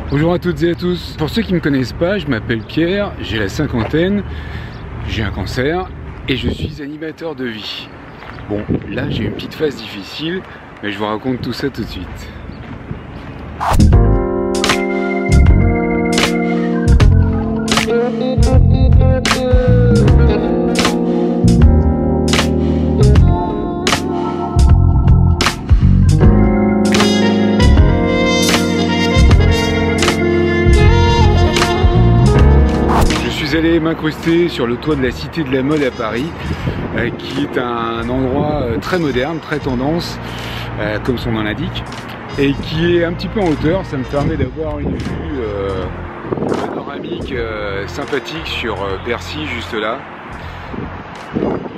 Bonjour à toutes et à tous. Pour ceux qui ne me connaissent pas, je m'appelle Pierre, j'ai la cinquantaine, j'ai un cancer et je suis animateur de vie. Bon, là j'ai une petite phase difficile, mais je vous raconte tout ça tout de suite. Je suis allé m'incruster sur le toit de la Cité de la Mode à Paris, qui est un endroit très moderne, très tendance, comme son nom l'indique, et qui est un petit peu en hauteur. Ça me permet d'avoir une vue panoramique sympathique sur Bercy, juste là.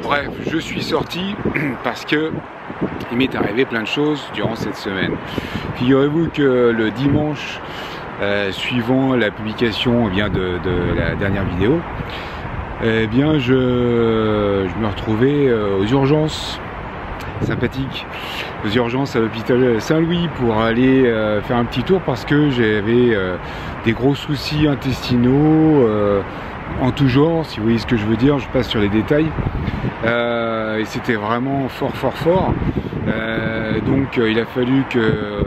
Bref, je suis sorti parce que il m'est arrivé plein de choses durant cette semaine. Figurez-vous que le dimanche, suivant la publication de la dernière vidéo, eh bien je me retrouvais aux urgences, sympathique, aux urgences à l'hôpital Saint-Louis pour aller faire un petit tour parce que j'avais des gros soucis intestinaux en tout genre, si vous voyez ce que je veux dire. Je passe sur les détails, et c'était vraiment fort. Donc il a fallu que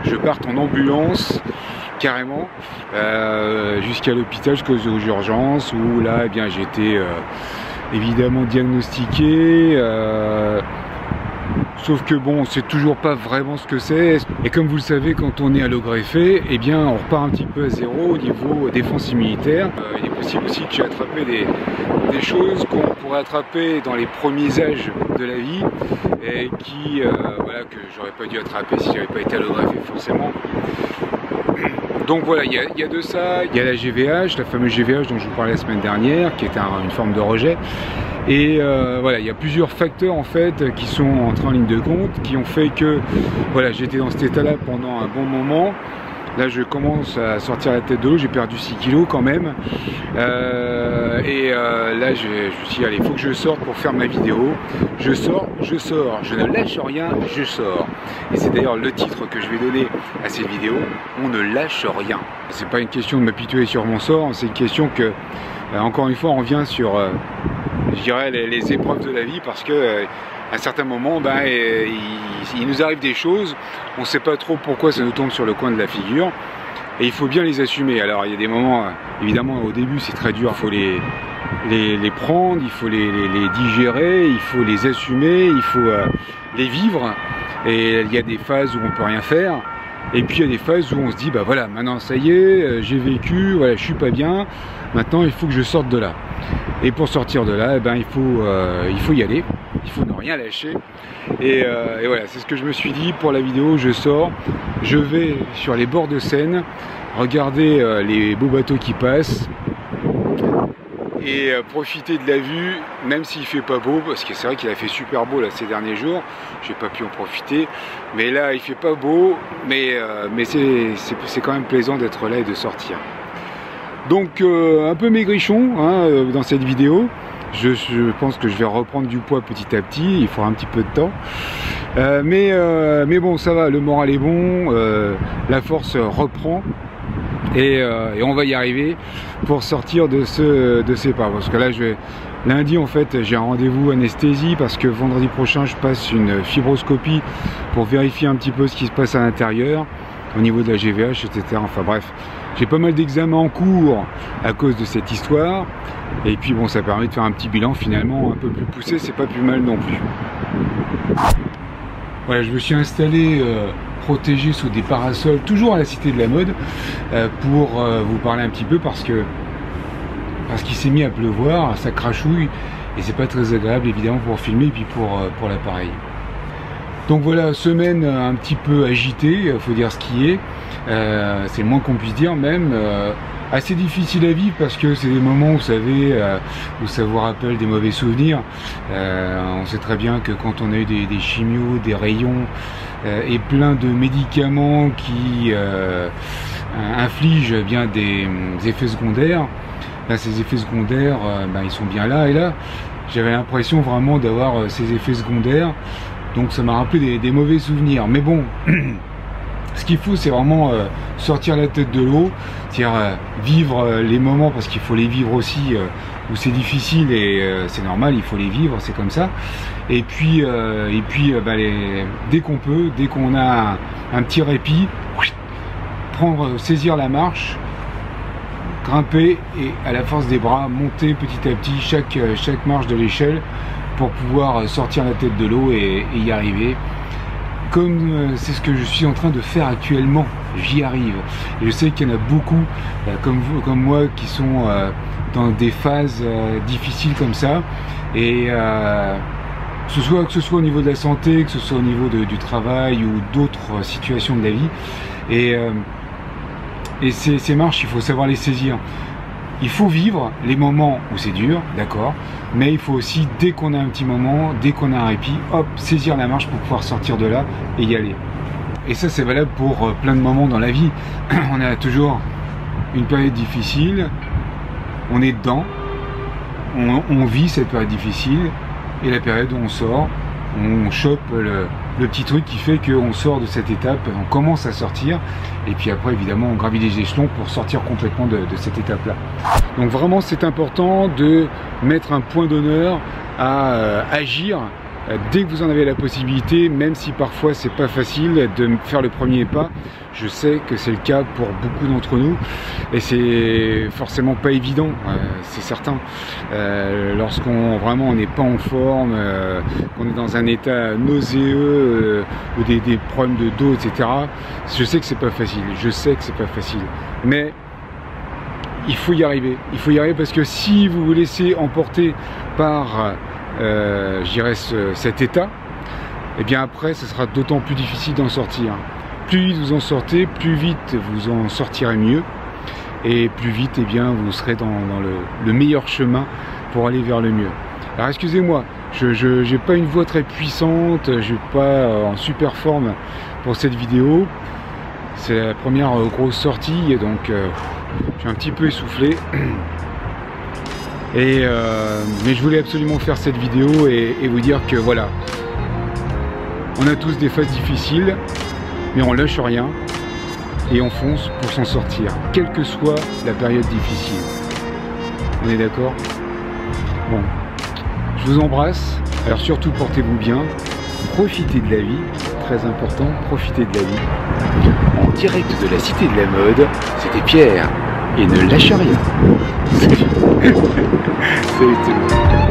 je parte en ambulance carrément jusqu'à l'hôpital, jusqu'aux urgences, où là eh bien j'ai été évidemment diagnostiqué, sauf que bon, c'est toujours pas vraiment ce que c'est, et comme vous le savez, quand on est allogreffé, eh bien on repart un petit peu à zéro au niveau défense immunitaire. Il est possible aussi que j'ai attrapé des choses qu'on pourrait attraper dans les premiers âges de la vie, et qui voilà, que j'aurais pas dû attraper si j'avais pas été allogreffé forcément. Donc voilà, il y a de ça, il y a la GVH, la fameuse GVH dont je vous parlais la semaine dernière, qui est une forme de rejet. Et voilà, il y a plusieurs facteurs en fait qui sont entrés en ligne de compte, qui ont fait que voilà, j'étais dans cet état-là pendant un bon moment. Là, je commence à sortir la tête de l'eau, j'ai perdu 6 kilos quand même. Là, je me suis dit, allez, il faut que je sorte pour faire ma vidéo. Je sors, je ne lâche rien, je sors. Et c'est d'ailleurs le titre que je vais donner à cette vidéo, on ne lâche rien. C'est pas une question de m'apitoyer sur mon sort, c'est une question que, encore une fois, on revient sur, je dirais, les épreuves de la vie, parce que à un certain moment, il nous arrive des choses, on ne sait pas trop pourquoi ça nous tombe sur le coin de la figure, et il faut bien les assumer. Alors il y a des moments, évidemment au début c'est très dur, il faut les prendre, il faut les digérer, il faut les assumer, il faut les vivre, et il y a des phases où on ne peut rien faire, et puis il y a des phases où on se dit, bah voilà, maintenant ça y est, j'ai vécu, voilà, je suis pas bien, maintenant il faut que je sorte de là. Et pour sortir de là, il faut y aller, il faut ne rien lâcher. Et voilà, c'est ce que je me suis dit pour la vidéo. Je sors, je vais sur les bords de Seine, regarder les beaux bateaux qui passent, et profiter de la vue, même s'il fait pas beau, parce que c'est vrai qu'il a fait super beau là ces derniers jours, j'ai pas pu en profiter, mais là il fait pas beau, mais c'est quand même plaisant d'être là et de sortir. Donc un peu maigrichon dans cette vidéo. Je pense que je vais reprendre du poids petit à petit, il faudra un petit peu de temps, mais bon, ça va, le moral est bon, la force reprend, et on va y arriver pour sortir de ces pas. Parce que là, lundi en fait, j'ai un rendez-vous anesthésie, parce que vendredi prochain je passe une fibroscopie pour vérifier un petit peu ce qui se passe à l'intérieur au niveau de la GVH, etc. Enfin bref, j'ai pas mal d'examens en cours à cause de cette histoire, et puis bon, ça permet de faire un petit bilan finalement un peu plus poussé, c'est pas plus mal non plus. Voilà, je me suis installé protégé sous des parasols, toujours à la Cité de la Mode, pour vous parler un petit peu, parce qu'il s'est mis à pleuvoir, ça crachouille, et c'est pas très agréable évidemment pour filmer, et puis pour l'appareil. Donc voilà, semaine un petit peu agitée, faut dire ce qui est, c'est le moins qu'on puisse dire même, assez difficile à vivre, parce que c'est des moments, vous savez, où ça vous rappelle des mauvais souvenirs. On sait très bien que quand on a eu des chimios, des rayons, et plein de médicaments qui infligent bien des effets secondaires, là ces effets secondaires, ils sont bien là, et là j'avais l'impression vraiment d'avoir ces effets secondaires Donc ça m'a rappelé des mauvais souvenirs. Mais bon, ce qu'il faut, c'est vraiment sortir la tête de l'eau, c'est-à-dire vivre les moments, parce qu'il faut les vivre aussi, où c'est difficile et c'est normal, il faut les vivre, c'est comme ça. Et puis dès qu'on peut, dès qu'on a un petit répit, saisir la marche, grimper et à la force des bras, monter petit à petit chaque marche de l'échelle pour pouvoir sortir la tête de l'eau et y arriver. Comme c'est ce que je suis en train de faire actuellement, j'y arrive. Et je sais qu'il y en a beaucoup comme vous, comme moi, qui sont dans des phases difficiles comme ça. Et que ce soit au niveau de la santé, que ce soit au niveau du travail ou d'autres situations de la vie. Et ces marches, il faut savoir les saisir. Il faut vivre les moments où c'est dur, d'accord, mais il faut aussi, dès qu'on a un petit moment, dès qu'on a un répit, hop, saisir la marche pour pouvoir sortir de là et y aller. Et ça, c'est valable pour plein de moments dans la vie. On a toujours une période difficile, on est dedans, on vit cette période difficile, et la période où on sort, on chope le petit truc qui fait qu'on sort de cette étape, on commence à sortir, et puis après évidemment on gravit les échelons pour sortir complètement de cette étape là. Donc vraiment c'est important de mettre un point d'honneur à agir dès que vous en avez la possibilité, même si parfois c'est pas facile de faire le premier pas. Je sais que c'est le cas pour beaucoup d'entre nous et c'est forcément pas évident, c'est certain. Lorsqu'on vraiment on n'est pas en forme, qu'on est dans un état nauséeux ou des problèmes de dos, etc. Je sais que c'est pas facile, je sais que c'est pas facile, mais il faut y arriver. Il faut y arriver parce que si vous vous laissez emporter par je dirais cet état, et bien après ce sera d'autant plus difficile d'en sortir. Plus vite vous en sortez, plus vite vous en sortirez mieux, et plus vite eh bien, vous serez dans le meilleur chemin pour aller vers le mieux. Alors excusez-moi, je n'ai pas une voix très puissante, je ne suis pas en super forme pour cette vidéo. C'est la première grosse sortie, et donc je suis un petit peu essoufflé. Mais je voulais absolument faire cette vidéo et vous dire que voilà, on a tous des phases difficiles, mais on lâche rien et on fonce pour s'en sortir, quelle que soit la période difficile. On est d'accord? Bon, je vous embrasse, alors surtout portez-vous bien, profitez de la vie, très important, profitez de la vie. En direct de la Cité de la Mode, c'était Pierre, et ne lâche rien. Salut tout le monde.